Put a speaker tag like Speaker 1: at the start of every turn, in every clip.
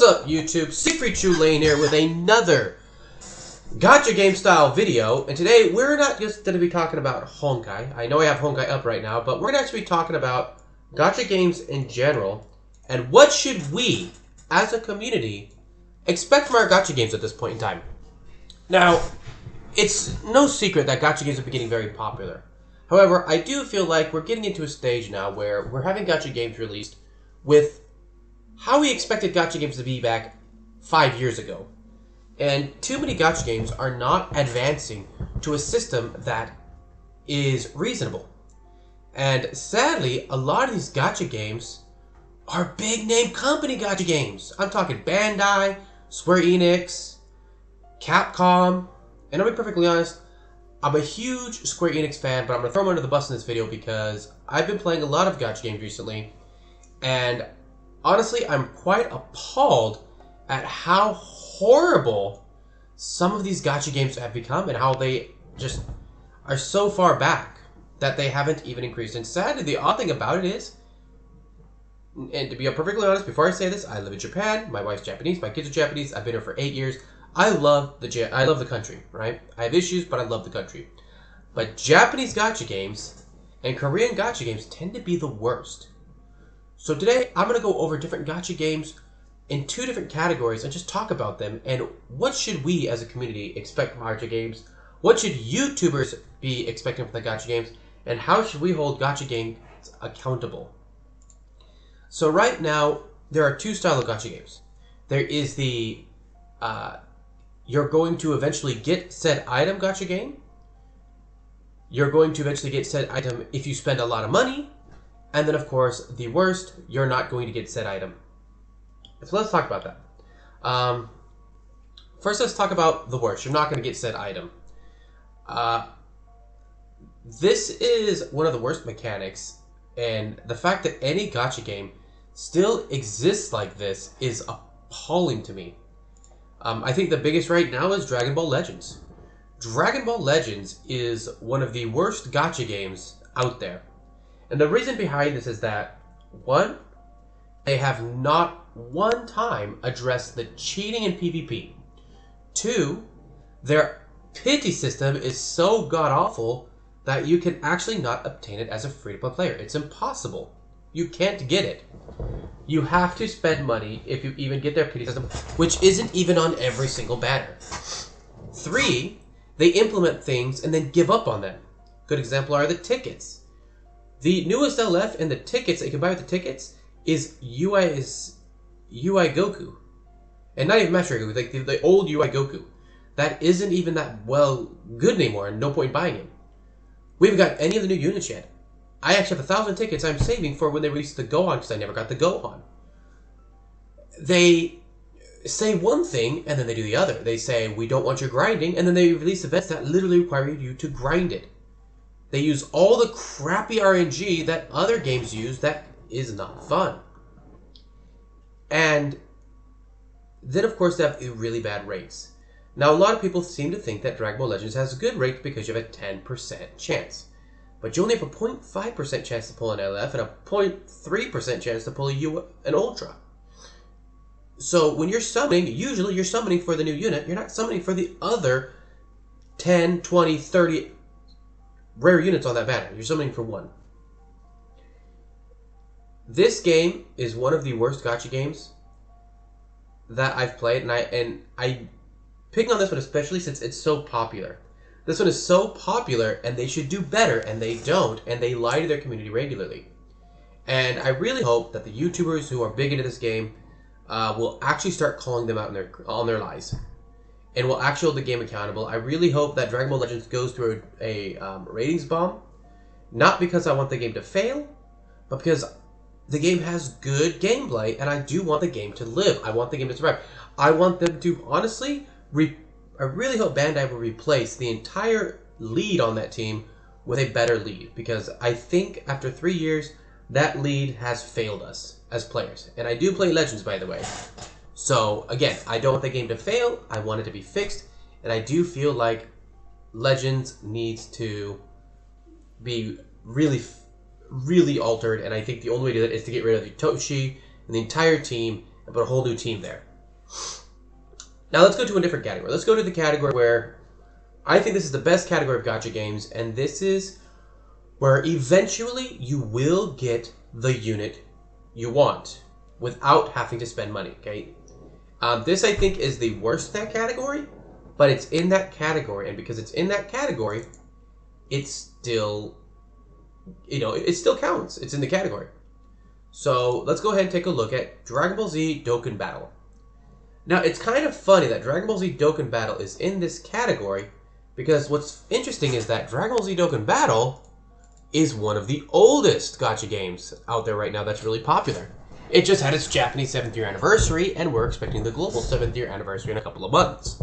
Speaker 1: up, YouTube? Siegfried True Lane here with another Gacha game style video. And today we're not just going to be talking about Honkai. I know I have Honkai up right now, but we're going to actually be talking about Gacha games in general. And what should we, as a community, expect from our Gacha games at this point in time? Now, it's no secret that Gacha games are getting very popular. However, I do feel like we're getting into a stage now where we're having Gacha games released with how we expected Gacha games to be back 5 years ago. And too many Gacha games are not advancing to a system that is reasonable. And sadly, a lot of these Gacha games are big name company Gacha games. I'm talking Bandai, Square Enix, Capcom, and I'll be perfectly honest, I'm a huge Square Enix fan, but I'm going to throw them under the bus in this video because I've been playing a lot of Gacha games recently, and honestly, I'm quite appalled at how horrible some of these Gacha games have become and how they just are so far back that they haven't even increased. And sadly, the odd thing about it is, and to be perfectly honest, before I say this, I live in Japan, my wife's Japanese, my kids are Japanese, I've been here for 8 years. I love the country, right? I have issues, but I love the country. But Japanese Gacha games and Korean Gacha games tend to be the worst. So today, I'm going to go over different Gacha games in 2 different categories and just talk about them and what should we as a community expect from Gacha games, what should YouTubers be expecting from the Gacha games, and how should we hold Gacha games accountable. So right now, there are 2 styles of Gacha games. There is the you're going to eventually get said item Gacha game. You're going to eventually get said item if you spend a lot of money. And then, of course, the worst, you're not going to get said item. So let's talk about that. First, let's talk about the worst. You're not going to get said item. This is one of the worst mechanics. And the fact that any Gacha game still exists like this is appalling to me. I think the biggest right now is Dragon Ball Legends. Dragon Ball Legends is one of the worst Gacha games out there. And the reason behind this is that, 1, they have not one time addressed the cheating in PvP. 2, their pity system is so god-awful that you can actually not obtain it as a free-to-play player. It's impossible. You can't get it. You have to spend money if you even get their pity system, which isn't even on every single banner. 3, they implement things and then give up on them. Good example are the tickets. The newest LF and the tickets that you can buy with the tickets is UI Goku. And not even Master Goku, like the old UI Goku. That isn't even that good anymore and no point buying him. We haven't got any of the new units yet. I actually have 1,000 tickets I'm saving for when they release the Gohan because I never got the Gohan. They say one thing and then they do the other. They say, we don't want your grinding, and then they release events that literally require you to grind it. They use all the crappy RNG that other games use that is not fun. And then, of course, they have really bad rates. Now, a lot of people seem to think that Dragon Ball Legends has a good rate because you have a 10% chance. But you only have a 0.5% chance to pull an LF and a 0.3% chance to pull an Ultra. So when you're summoning, usually you're summoning for the new unit. You're not summoning for the other 10, 20, 30 rare units on that banner. You're summoning for 1. This game is one of the worst Gacha games that I've played, and I picking on this one especially since it's so popular. This one is so popular, and they should do better, and they don't, and they lie to their community regularly. And I really hope that the YouTubers who are big into this game will actually start calling them out on their lies, and will actually hold the game accountable. I really hope that Dragon Ball Legends goes through a ratings bomb, not because I want the game to fail, but because the game has good gameplay, and I do want the game to live. I want the game to survive. I want them to, honestly, I really hope Bandai will replace the entire lead on that team with a better lead, because I think after 3 years, that lead has failed us as players. And I do play Legends, by the way. So, again, I don't want the game to fail. I want it to be fixed. And I do feel like Legends needs to be really altered. And I think the only way to do that is to get rid of Toshi and the entire team and put a whole new team there. Now let's go to a different category. Let's go to the category where I think this is the best category of gacha games, and this is where eventually you will get the unit you want without having to spend money, okay? This, I think, is the worst in that category, but it's in that category, and because it's in that category, it's still, it still counts. It's in the category. So let's go ahead and take a look at Dragon Ball Z Dokin Battle. Now, it's kind of funny that Dragon Ball Z Dokin Battle is in this category, because what's interesting is that Dragon Ball Z Dokin Battle is one of the oldest gacha games out there right now that's really popular. It just had its Japanese 7th year anniversary, and we're expecting the global 7th year anniversary in a couple of months.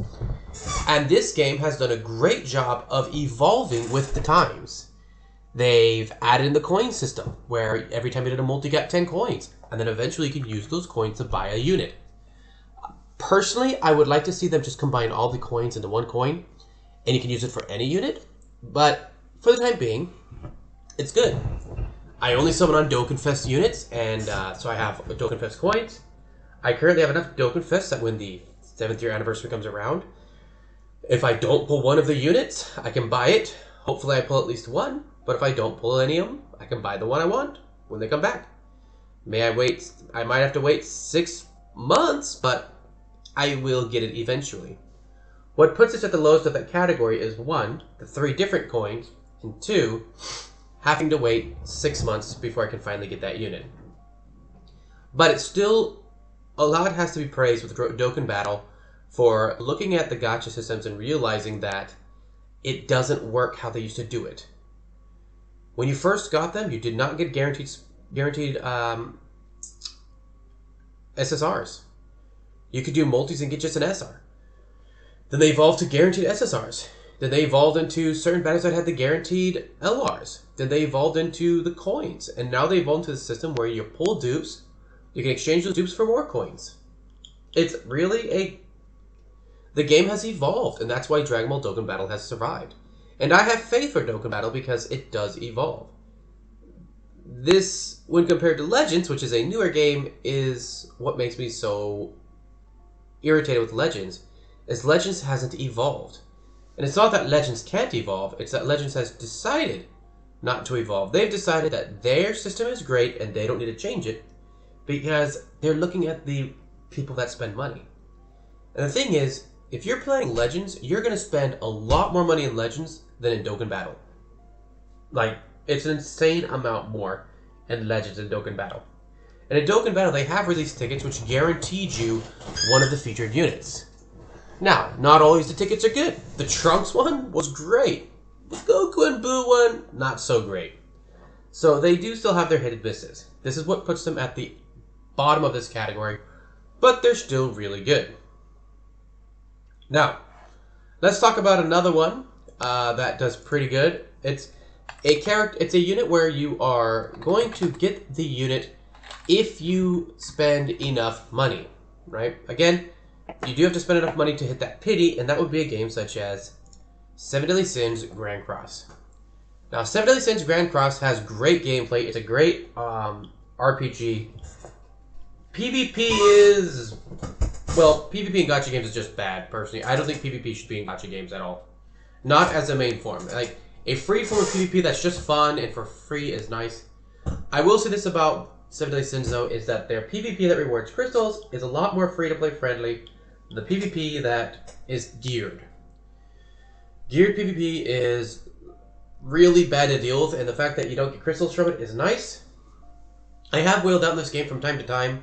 Speaker 1: And this game has done a great job of evolving with the times. They've added in the coin system, where every time you did a multi, you got 10 coins, and then eventually you can use those coins to buy a unit. Personally, I would like to see them just combine all the coins into one coin, and you can use it for any unit, but for the time being, it's good. I only summon on Dokin Fest units, and so I have Dokin Fest coins. I currently have enough Dokin Fests that when the 7th year anniversary comes around, if I don't pull one of the units, I can buy it. Hopefully I pull at least one, but if I don't pull any of them, I can buy the one I want when they come back. I might have to wait 6 months, but I will get it eventually. What puts us at the lowest of that category is 1, the 3 different coins, and 2, having to wait 6 months before I can finally get that unit. But it's still, a lot has to be praised with Dokin Battle for looking at the gacha systems and realizing that it doesn't work how they used to do it. When you first got them, you did not get guaranteed SSRs. You could do multis and get just an SR. Then they evolved to guaranteed SSRs. Then they evolved into certain banners that had the guaranteed LRs. Then they evolved into the coins. And now they evolved into the system where you pull dupes, you can exchange those dupes for more coins. It's really the game has evolved, and that's why Dragon Ball Dokkan Battle has survived. And I have faith for Dokkan Battle because it does evolve. This, when compared to Legends, which is a newer game, is what makes me so irritated with Legends, is Legends hasn't evolved. And it's not that Legends can't evolve, it's that Legends has decided not to evolve. They've decided that their system is great and they don't need to change it because they're looking at the people that spend money. And the thing is, if you're playing Legends, you're going to spend a lot more money in Legends than in Dokkan Battle. Like, it's an insane amount more in Legends than Dokkan Battle. And in Dokkan Battle, they have released tickets which guaranteed you one of the featured units. Now, not always the tickets are good. The Trunks one was great. The Goku and Boo one, not so great. So they do still have their hidden misses. This is what puts them at the bottom of this category, but they're still really good. Now, let's talk about another one that does pretty good. It's a unit where you are going to get the unit if you spend enough money, right? Again, you do have to spend enough money to hit that pity, and that would be a game such as 7 Deadly Sins Grand Cross. Now, 7 Deadly Sins Grand Cross has great gameplay. It's a great RPG. PvP is... Well, PvP in gacha games is just bad, personally. I don't think PvP should be in gacha games at all. Not as a main form. Like, a free form of PvP that's just fun and for free is nice. I will say this about 7 Deadly Sins, though, is that their PvP that rewards crystals is a lot more free-to-play friendly than the PvP that is geared. Geared PvP is really bad to deal with, and the fact that you don't get crystals from it is nice. I have whaled out in this game from time to time.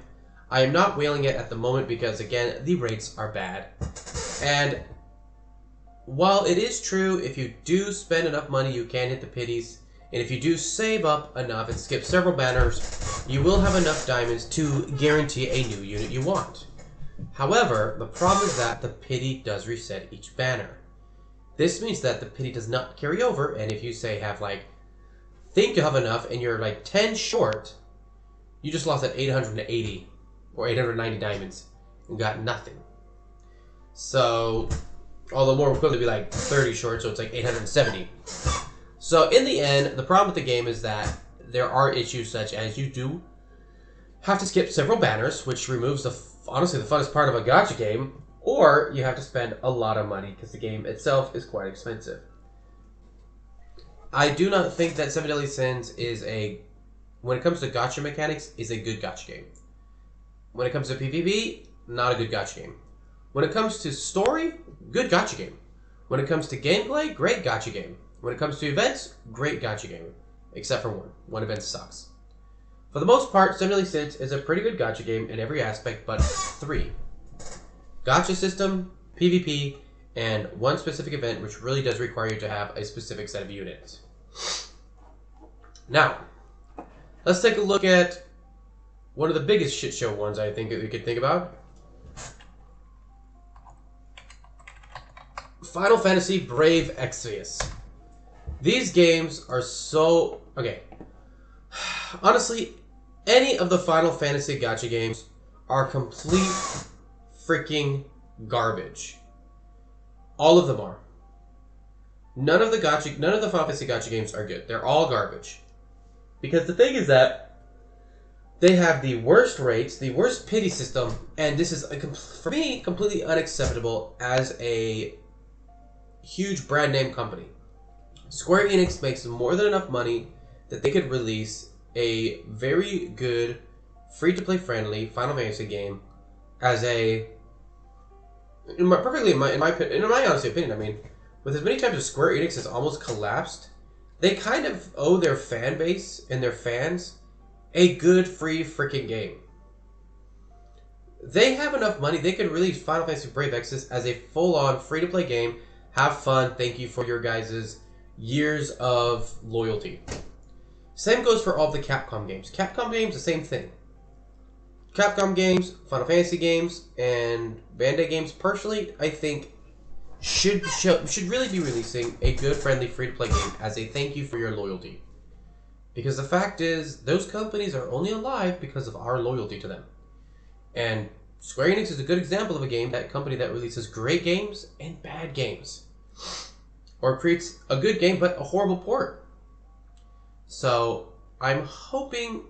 Speaker 1: I am not whaling it at the moment because, again, the rates are bad. And while it is true, if you do spend enough money, you can hit the pities. And if you do save up enough and skip several banners, you will have enough diamonds to guarantee a new unit you want. However, the problem is that the pity does reset each banner. This means that the pity does not carry over, and if you say think you have enough and you're like 10 short, you just lost at 880 or 890 diamonds and got nothing. So, although more equivalent would be like 30 short, so it's like 870. So in the end, the problem with the game is that there are issues such as you do have to skip several banners, which removes the honestly the funnest part of a gacha game, or you have to spend a lot of money because the game itself is quite expensive. I do not think that Seven Deadly Sins is when it comes to gacha mechanics, is a good gacha game. When it comes to PvP, not a good gacha game. When it comes to story, good gacha game. When it comes to gameplay, great gacha game. When it comes to events, great gacha game. Except for one. One event sucks. For the most part, Seven Deadly Sins is a pretty good gacha game in every aspect but 3. Gacha system, PvP, and one specific event which really does require you to have a specific set of units. Now, let's take a look at one of the biggest shit show ones I think that we could think about. Final Fantasy Brave Exvius. These games are so... Okay. Honestly, any of the Final Fantasy gacha games are complete freaking garbage. All of them are. None of the Final Fantasy gacha games are good. They're all garbage. Because the thing is that they have the worst rates, the worst pity system, and this is, for me, completely unacceptable as a huge brand name company. Square Enix makes more than enough money that they could release a very good, free-to-play friendly Final Fantasy game as a... In my honest opinion, I mean, with as many times as Square Enix has almost collapsed, they kind of owe their fan base and their fans a good free freaking game. They have enough money, they could release Final Fantasy Brave Exvius as a full-on free-to-play game. Have fun, thank you for your guys' years of loyalty. Same goes for all the Capcom games. Capcom games, the same thing. Capcom games, Final Fantasy games, and Bandai games, personally, I think should really be releasing a good, friendly, free-to-play game as a thank you for your loyalty. Because the fact is, those companies are only alive because of our loyalty to them. And Square Enix is a good example of that company that releases great games and bad games. Or creates a good game but a horrible port. So, I'm hoping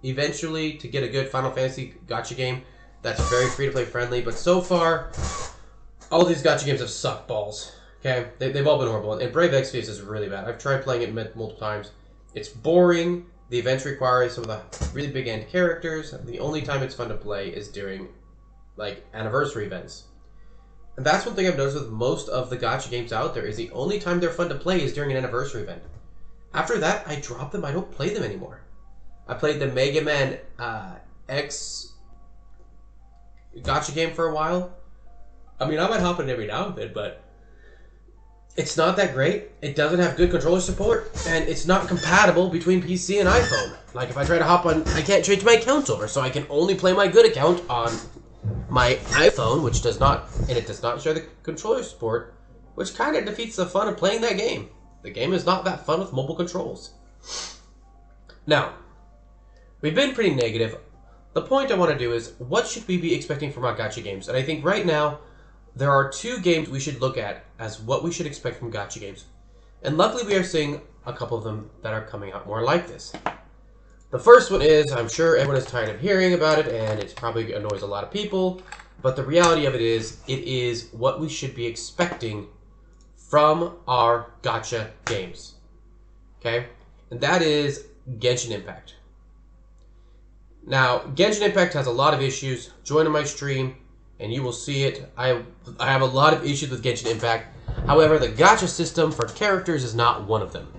Speaker 1: eventually to get a good Final Fantasy gacha game that's very free-to-play friendly, but so far, all these gacha games have sucked balls. Okay? They've all been horrible, and Brave Exvius is really bad. I've tried playing it multiple times. It's boring. The events require some of the really big end characters. The only time it's fun to play is during, like, anniversary events. And that's one thing I've noticed with most of the gacha games out there, is the only time they're fun to play is during an anniversary event. After that, I drop them. I don't play them anymore. I played the Mega Man X gacha game for a while. I mean, I might hop in every now and then, but it's not that great. It doesn't have good controller support, and it's not compatible between PC and iPhone. Like, if I try to hop on, I can't change my account over, so I can only play my good account on my iPhone, which does not share the controller support, which kind of defeats the fun of playing that game. The game is not that fun with mobile controls. Now, we've been pretty negative. The point I want to do is, what should we be expecting from our gacha games? And I think right now, there are 2 games we should look at as what we should expect from gacha games. And luckily we are seeing a couple of them that are coming out more like this. The first one is, I'm sure everyone is tired of hearing about it, and it probably annoys a lot of people, but the reality of it is what we should be expecting from our gacha games. Okay? And that is Genshin Impact. Now, Genshin Impact has a lot of issues. Join on my stream, and you will see it. I have a lot of issues with Genshin Impact. However, the gacha system for characters is not one of them.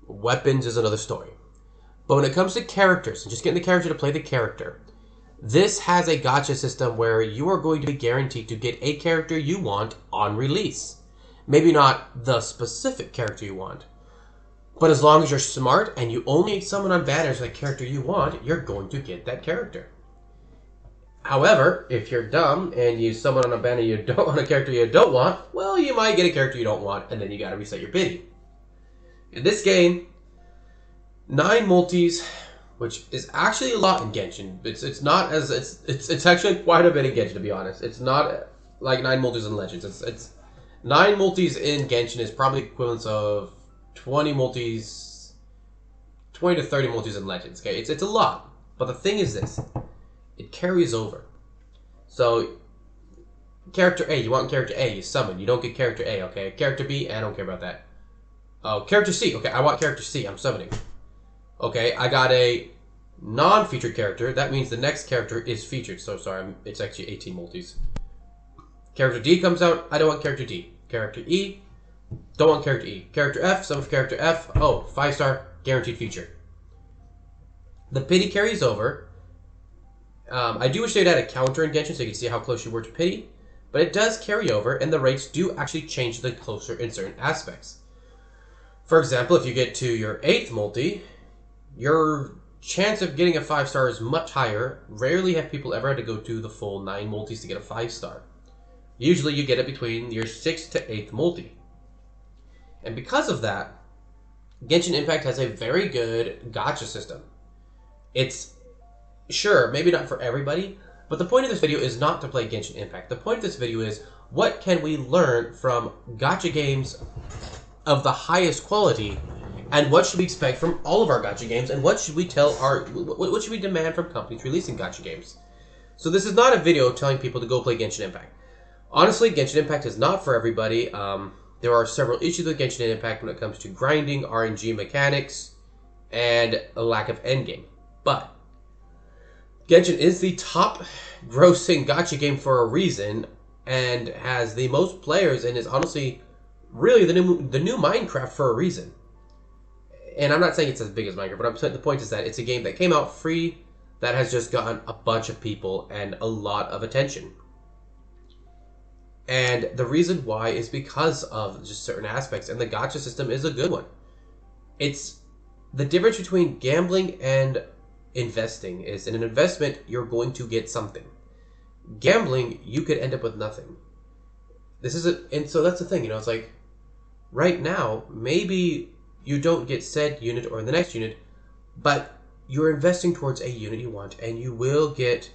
Speaker 1: Weapons is another story. But when it comes to characters, and just getting the character to play the character, this has a gacha system where you are going to be guaranteed to get a character you want on release. Maybe not the specific character you want, but as long as you're smart and you only summon on banners the character you want, you're going to get that character. However, if you're dumb and you summon on a banner you don't want a character you don't want, well, you might get a character you don't want, and then you gotta reset your biddy. In this game, 9 multis, which is actually a lot in Genshin. It's not as it's actually quite a bit in Genshin, to be honest. It's not like 9 multis in Legends. It's 9 multis in Genshin is probably equivalent of 20 to 30 multis in Legends. Okay, it's a lot. But the thing is this. it carries over. So, character A, you want character A, you summon. You don't get character A, okay? Character B, I don't care about that. Oh, character C, okay, I want character C, I'm summoning. Okay, I got a non-featured character. That means the next character is featured. So, sorry, it's actually 18 multis. Character D comes out, I don't want character D. Character E, don't want character E. Character F, summon for character F. Oh, 5-star, guaranteed feature. The pity carries over. I do wish they'd add a counter in Genshin so you can see how close you were to pity. But it does carry over, and the rates do actually change the closer in certain aspects. For example, if you get to your 8th multi, your chance of getting a 5-star is much higher. Rarely have people ever had to go to the full 9 multis to get a 5-star. Usually you get it between your 6th to 8th multi. And because of that, Genshin Impact has a very good gacha system. It's, sure, maybe not for everybody, but the point of this video is not to play Genshin Impact. The point of this video is, what can we learn from gacha games of the highest quality, and what should we expect from all of our gacha games, and what should we what should we demand from companies releasing gacha games? So this is not a video telling people to go play Genshin Impact. Honestly, Genshin Impact is not for everybody. There are several issues with Genshin Impact when it comes to grinding, RNG mechanics, and a lack of endgame. But Genshin is the top grossing gacha game for a reason, and has the most players, and is honestly really the new Minecraft for a reason. And I'm not saying it's as big as Minecraft, but I'm saying the point is that it's a game that came out free that has just gotten a bunch of people and a lot of attention. And the reason why is because of just certain aspects, and the gacha system is a good one. It's the difference between gambling and investing is, in an investment, you're going to get something. Gambling, you could end up with nothing. And so that's the thing, it's like, right now, maybe you don't get said unit or the next unit, but you're investing towards a unit you want, and you will get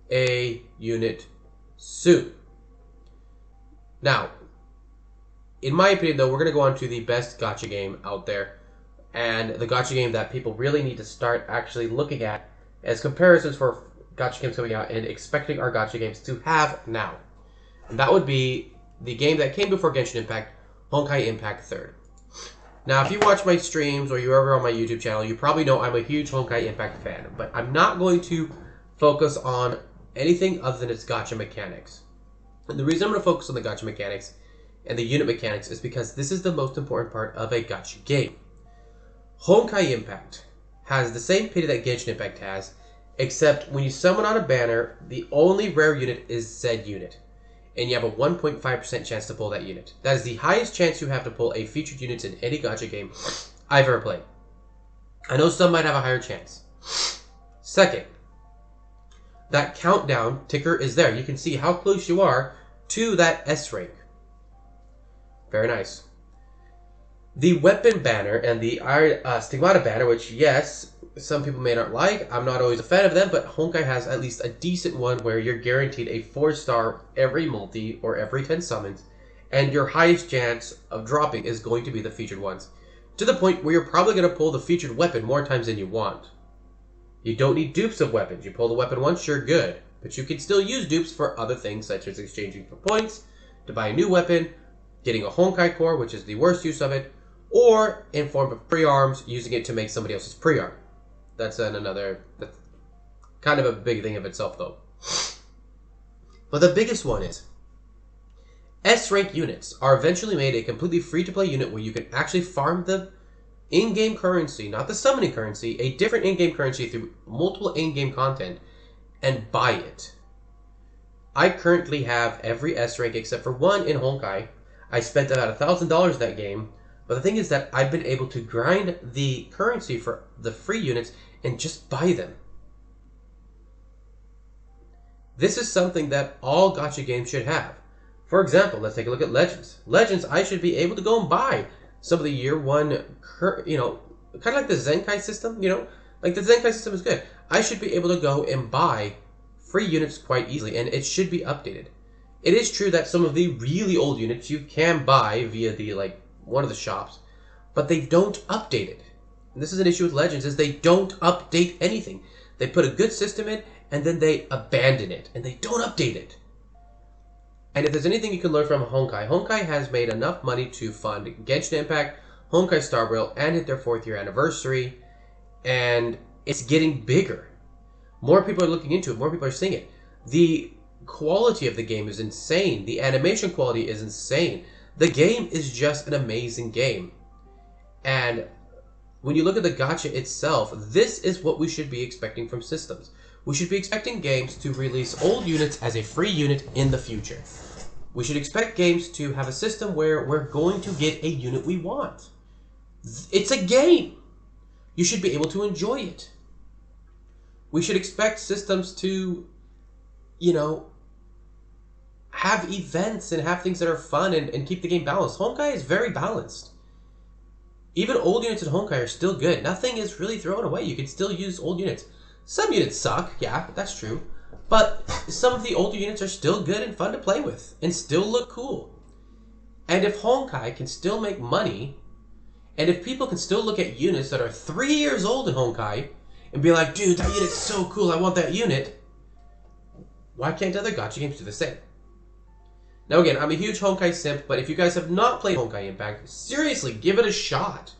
Speaker 1: a unit soon. Now, in my opinion, though, we're going to go on to the best gacha game out there, and the gacha game that people really need to start actually looking at as comparisons for gacha games coming out and expecting our gacha games to have now. And that would be the game that came before Genshin Impact, Honkai Impact 3rd. Now, if you watch my streams or you're ever on my YouTube channel, you probably know I'm a huge Honkai Impact fan, but I'm not going to focus on anything other than its gacha mechanics. And the reason I'm going to focus on the gacha mechanics and the unit mechanics is because this is the most important part of a gacha game. Honkai Impact has the same pity that Genshin Impact has, except when you summon on a banner, the only rare unit is said unit. And you have a 1.5% chance to pull that unit. That is the highest chance you have to pull a featured unit in any gacha game I've ever played. I know some might have a higher chance. Second, that countdown ticker is there. You can see how close you are to that S rank. Very nice. The weapon banner and the stigmata banner, which, yes, some people may not like. I'm not always a fan of them, but Honkai has at least a decent one where you're guaranteed a 4-star every multi or every 10 summons, and your highest chance of dropping is going to be the featured ones, to the point where you're probably going to pull the featured weapon more times than you want. You don't need dupes of weapons. You pull the weapon once, you're good. But you can still use dupes for other things, such as exchanging for points, to buy a new weapon, getting a Honkai core, which is the worst use of it, or in form of pre-arms, using it to make somebody else's pre-arm. That's kind of a big thing of itself, though. But the biggest one is, S-rank units are eventually made a completely free-to-play unit where you can actually farm the in-game currency, not the summoning currency, a different in-game currency through multiple in-game content, and buy it. I currently have every S rank except for one in Honkai. I spent about $1,000 that game, but the thing is that I've been able to grind the currency for the free units and just buy them. This is something that all gacha games should have. For example, let's take a look at Legends. Legends, I should be able to go and buy some of the year one, kind of like the Zenkai system, like the Zenkai system is good. I should be able to go and buy free units quite easily, and it should be updated. It is true that some of the really old units you can buy via one of the shops, but they don't update it. And this is an issue with Legends, is they don't update anything. They put a good system in, and then they abandon it, and they don't update it. And if there's anything you can learn from Honkai, Honkai has made enough money to fund Genshin Impact, Honkai Star Rail, and hit their 4th year anniversary, and it's getting bigger. More people are looking into it, more people are seeing it. The quality of the game is insane. The animation quality is insane. The game is just an amazing game. And when you look at the gacha itself, this is what we should be expecting from systems. We should be expecting games to release old units as a free unit in the future. We should expect games to have a system where we're going to get a unit we want. It's a game. You should be able to enjoy it. We should expect systems to, have events and have things that are fun and keep the game balanced. Honkai is very balanced. Even old units in Honkai are still good. Nothing is really thrown away. You can still use old units. Some units suck, yeah, that's true. But some of the older units are still good and fun to play with and still look cool. And if Honkai can still make money, and if people can still look at units that are 3 years old in Honkai and be like, dude, that unit's so cool, I want that unit, why can't other gacha games do the same? Now again, I'm a huge Honkai simp, but if you guys have not played Honkai Impact, seriously, give it a shot.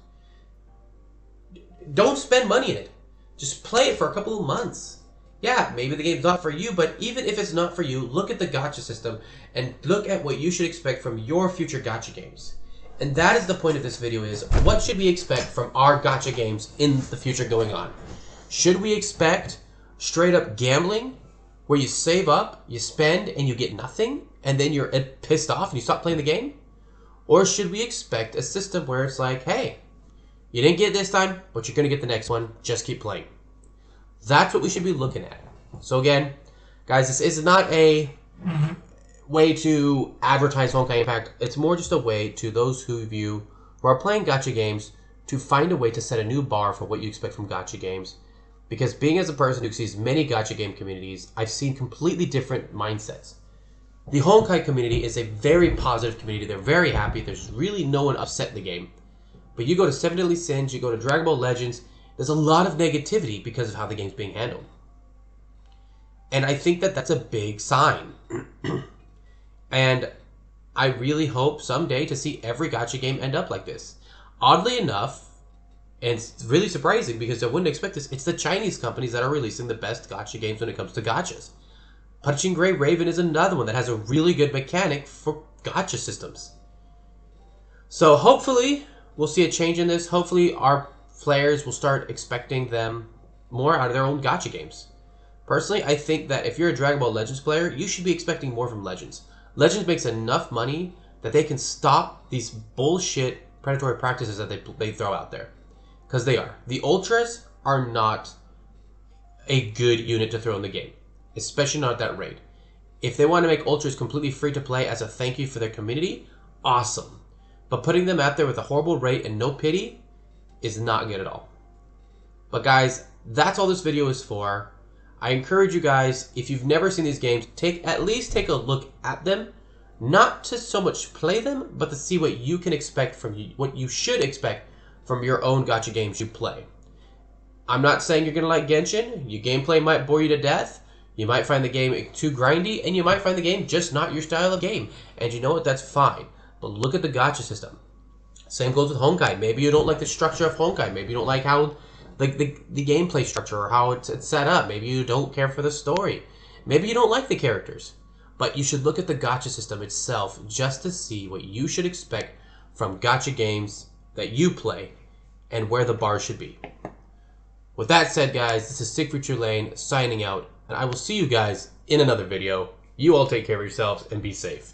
Speaker 1: Don't spend money in it. Just play it for a couple of months. Yeah, maybe the game's not for you, but even if it's not for you, look at the gacha system and look at what you should expect from your future gacha games. And that is the point of this video is, what should we expect from our gacha games in the future going on? Should we expect straight up gambling, where you save up, you spend, and you get nothing, and then you're pissed off and you stop playing the game? Or should we expect a system where it's like, hey, you didn't get it this time, but you're going to get the next one, just keep playing? That's what we should be looking at. So again, guys, this is not a way to advertise Honkai Impact. It's more just a way to those who are playing gacha games to find a way to set a new bar for what you expect from gacha games. Because being as a person who sees many gacha game communities, I've seen completely different mindsets. The Honkai community is a very positive community. They're very happy. There's really no one upset in the game. But you go to Seven Deadly Sins, you go to Dragon Ball Legends, there's a lot of negativity because of how the game's being handled. And I think that that's a big sign. And I really hope someday to see every gacha game end up like this. Oddly enough, and it's really surprising because I wouldn't expect this, it's the Chinese companies that are releasing the best gacha games when it comes to gachas. Punching Gray Raven is another one that has a really good mechanic for gacha systems. So hopefully we'll see a change in this. Hopefully our players will start expecting them more out of their own gacha games. Personally, I think that if you're a Dragon Ball Legends player, you should be expecting more from Legends. Legends makes enough money that they can stop these bullshit predatory practices that they throw out there. Because they are. The Ultras are not a good unit to throw in the game. Especially not at that rate. If they want to make Ultras completely free to play as a thank you for their community, awesome. But putting them out there with a horrible rate and no pity is not good at all. But guys, that's all this video is for. I encourage you guys, if you've never seen these games, at least take a look at them. Not to so much play them, but to see what you can expect from what you should expect from your own gacha games you play. I'm not saying you're going to like Genshin. Your gameplay might bore you to death. You might find the game too grindy, and you might find the game just not your style of game. And you know what? That's fine. But look at the gacha system. Same goes with Honkai. Maybe you don't like the structure of Honkai. Maybe you don't like how the gameplay structure or how it's set up. Maybe you don't care for the story. Maybe you don't like the characters. But you should look at the gacha system itself just to see what you should expect from gacha games that you play and where the bar should be. With that said, guys, this is Siegfried Lane signing out, and I will see you guys in another video. You all take care of yourselves and be safe.